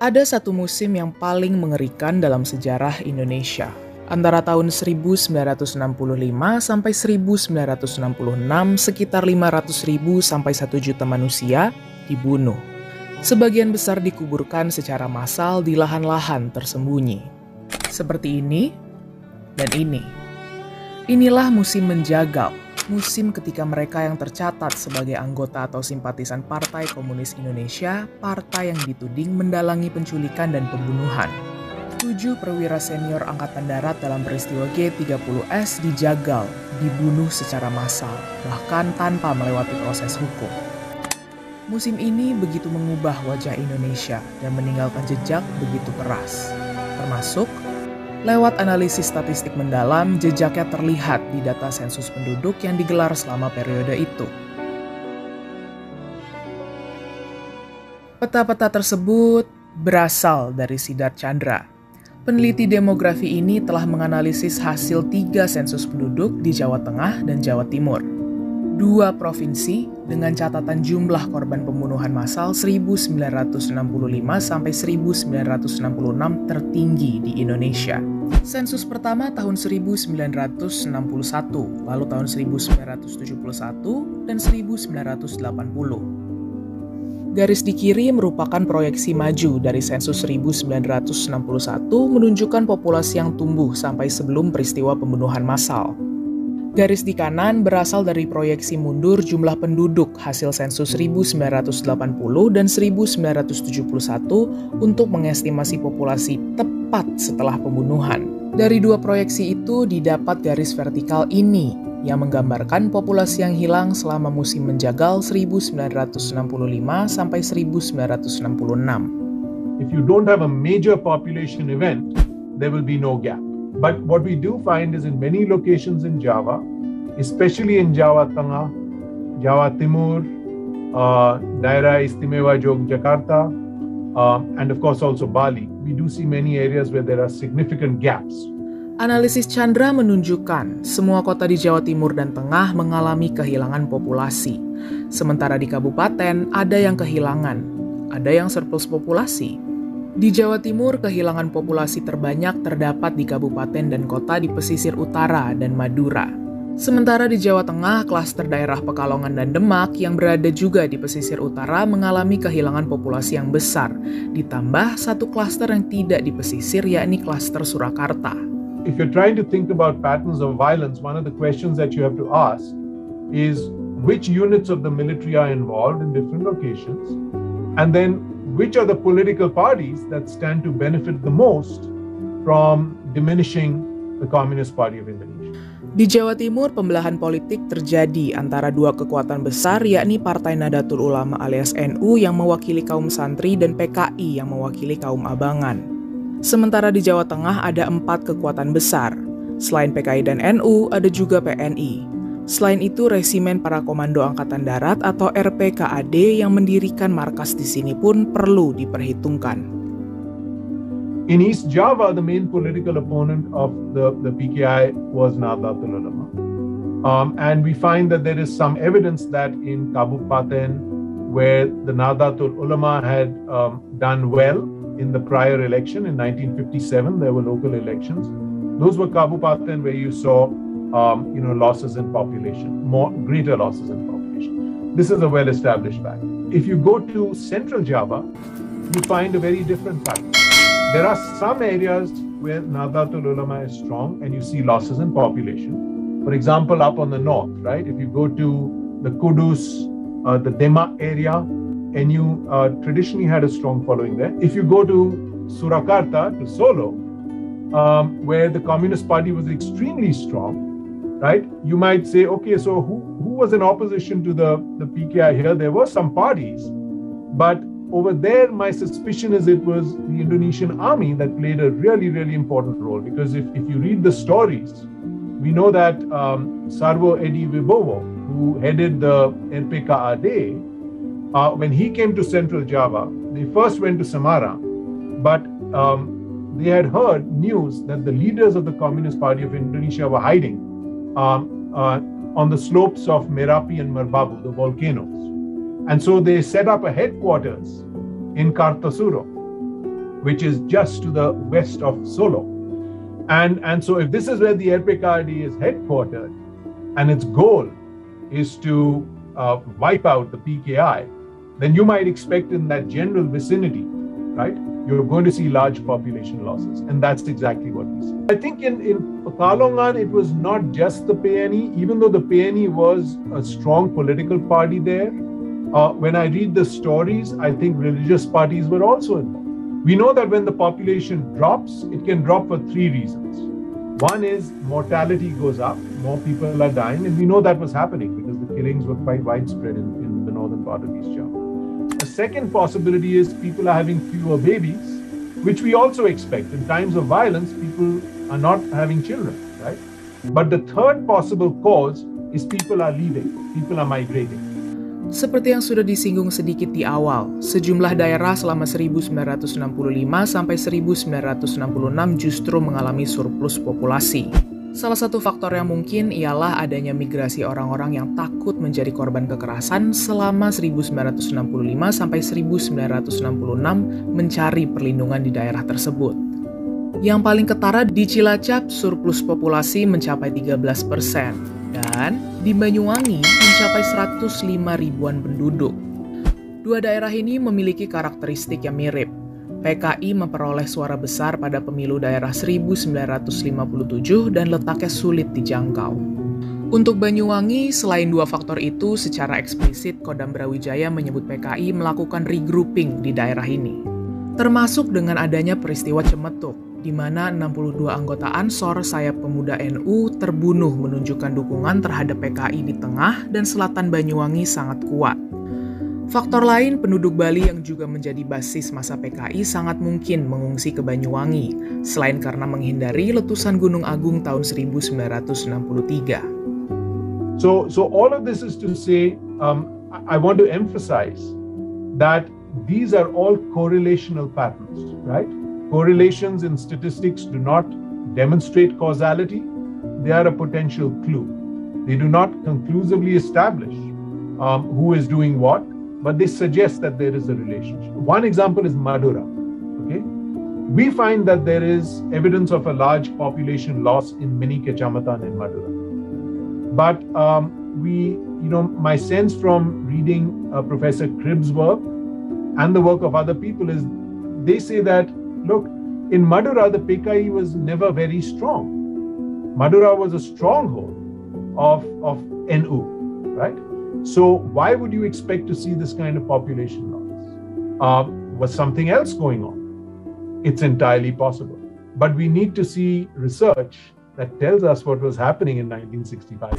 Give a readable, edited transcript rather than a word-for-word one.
Ada satu musim yang paling mengerikan dalam sejarah Indonesia. Antara tahun 1965 sampai 1966, sekitar 500.000 sampai 1 juta manusia dibunuh. Sebagian besar dikuburkan secara massal di lahan-lahan tersembunyi. Seperti ini dan ini. Inilah musim menjagal, musim ketika mereka yang tercatat sebagai anggota atau simpatisan Partai Komunis Indonesia, partai yang dituding mendalangi penculikan dan pembunuhan. 7 perwira senior Angkatan Darat dalam peristiwa G30S dijagal, dibunuh secara massal, bahkan tanpa melewati proses hukum. Musim ini begitu mengubah wajah Indonesia dan meninggalkan jejak begitu keras. Termasuk, lewat analisis statistik mendalam, jejaknya terlihat di data sensus penduduk yang digelar selama periode itu. Peta-peta tersebut berasal dari Siddharth Chandra. Peneliti demografi ini telah menganalisis hasil 3 sensus penduduk di Jawa Tengah dan Jawa Timur. 2 provinsi dengan catatan jumlah korban pembunuhan massal 1965 sampai 1966 tertinggi di Indonesia. Sensus pertama tahun 1961, lalu tahun 1971, dan 1980. Garis di kiri merupakan proyeksi maju dari sensus 1961 menunjukkan populasi yang tumbuh sampai sebelum peristiwa pembunuhan massal. Garis di kanan berasal dari proyeksi mundur jumlah penduduk hasil sensus 1980 dan 1971 untuk mengestimasi populasi tepat setelah pembunuhan. Dari 2 proyeksi itu didapat garis vertikal ini yang menggambarkan populasi yang hilang selama musim menjagal 1965 sampai 1966. If you don't have a major population event, there will be no gap. But what we do find is in many locations in Java, especially in Jawa Tengah, Jawa Timur, Daerah Istimewa Yogyakarta, and of course also Bali, we do see many areas where there are significant gaps. Analisis Chandra menunjukkan semua kota di Jawa Timur dan Tengah mengalami kehilangan populasi. Sementara di kabupaten ada yang kehilangan, ada yang surplus populasi. Di Jawa Timur, kehilangan populasi terbanyak terdapat di kabupaten dan kota di pesisir utara dan Madura. Sementara di Jawa Tengah, klaster daerah Pekalongan dan Demak yang berada juga di pesisir utara mengalami kehilangan populasi yang besar, ditambah satu klaster yang tidak di pesisir, yakni klaster Surakarta. If you're trying to think about patterns of violence, one of the questions that you have to ask is which units of the military are involved in different locations, and then which are the political parties that stand to benefit the most from diminishing the Communist Party of Indonesia. Di Jawa Timur, pembelahan politik terjadi antara 2 kekuatan besar, yakni Partai Nahdlatul Ulama alias NU yang mewakili kaum santri dan PKI yang mewakili kaum abangan. Sementara di Jawa Tengah ada 4 kekuatan besar. Selain PKI dan NU, ada juga PNI. Selain itu, Resimen Para Komando Angkatan Darat atau RPKAD yang mendirikan markas di sini pun perlu diperhitungkan. In East Java, the main political opponent of the PKI was Nahdlatul Ulama. And we find that there is some evidence that in Kabupaten, where the Nahdlatul Ulama had done well in the prior election in 1957, there were local elections. Those were Kabupaten where you saw losses in population, greater losses in population. This is a well-established fact. If you go to Central Java, you find a very different pattern. There are some areas where Nahdlatul Ulama is strong and you see losses in population. For example, up on the north, right? If you go to the Kudus, the Demak area, NU traditionally had a strong following there. If you go to Surakarta, to Solo, where the Communist Party was extremely strong, right? You might say, okay, so who was in opposition to the PKI here? There were some parties, but over there, my suspicion is it was the Indonesian army that played a really, really important role. Because if you read the stories, we know that Sarwo Edi Wibowo, who headed the RPKAD, when he came to Central Java, they first went to Samara, but they had heard news that the leaders of the Communist Party of Indonesia were hiding on the slopes of Merapi and Merbabu, the volcanoes. And so they set up a headquarters in Kartasuro. which is just to the west of Solo. And so if this is where the RPKAD is headquartered and its goal is to wipe out the PKI, then you might expect in that general vicinity, right, you're going to see large population losses. And that's exactly what we see. I think in Pekalongan, it was not just the PNE, even though the PNE was a strong political party there. When I read the stories, I think religious parties were also involved. We know that when the population drops, it can drop for three reasons. One is mortality goes up, more people are dying, and we know that was happening because the killings were quite widespread in the northern part of East Java. The second possibility is people are having fewer babies, which we also expect. In times of violence, people are not having children, right? But the third possible cause is people are leaving, people are migrating. Seperti yang sudah disinggung sedikit di awal, sejumlah daerah selama 1965 sampai 1966 justru mengalami surplus populasi. Salah satu faktor yang mungkin ialah adanya migrasi orang-orang yang takut menjadi korban kekerasan selama 1965 sampai 1966 mencari perlindungan di daerah tersebut. Yang paling ketara di Cilacap, surplus populasi mencapai 13%. Dan di Banyuwangi mencapai 105 ribuan penduduk. Dua daerah ini memiliki karakteristik yang mirip. PKI memperoleh suara besar pada pemilu daerah 1957 dan letaknya sulit dijangkau. Untuk Banyuwangi, selain dua faktor itu, secara eksplisit Kodam Brawijaya menyebut PKI melakukan regrouping di daerah ini. Termasuk dengan adanya peristiwa Cemetuk, di mana 62 anggota Ansor sayap pemuda NU terbunuh menunjukkan dukungan terhadap PKI di tengah dan selatan Banyuwangi sangat kuat. Faktor lain, penduduk Bali yang juga menjadi basis masa PKI sangat mungkin mengungsi ke Banyuwangi, selain karena menghindari letusan Gunung Agung tahun 1963. So all of this is to say, I want to emphasize that these are all correlational patterns, right? Correlations in statistics do not demonstrate causality. They are a potential clue. They do not conclusively establish who is doing what, but they suggest that there is a relationship. One example is Madura. Okay, we find that there is evidence of a large population loss in mini Kecamatan in Madura. But my sense from reading Professor Cribb's work and the work of other people is they say that, look, in Madura, the PKI was never very strong. Madura was a stronghold of NU, right? So why would you expect to see this kind of population loss? Was something else going on? It's entirely possible. But we need to see research that tells us what was happening in 1965.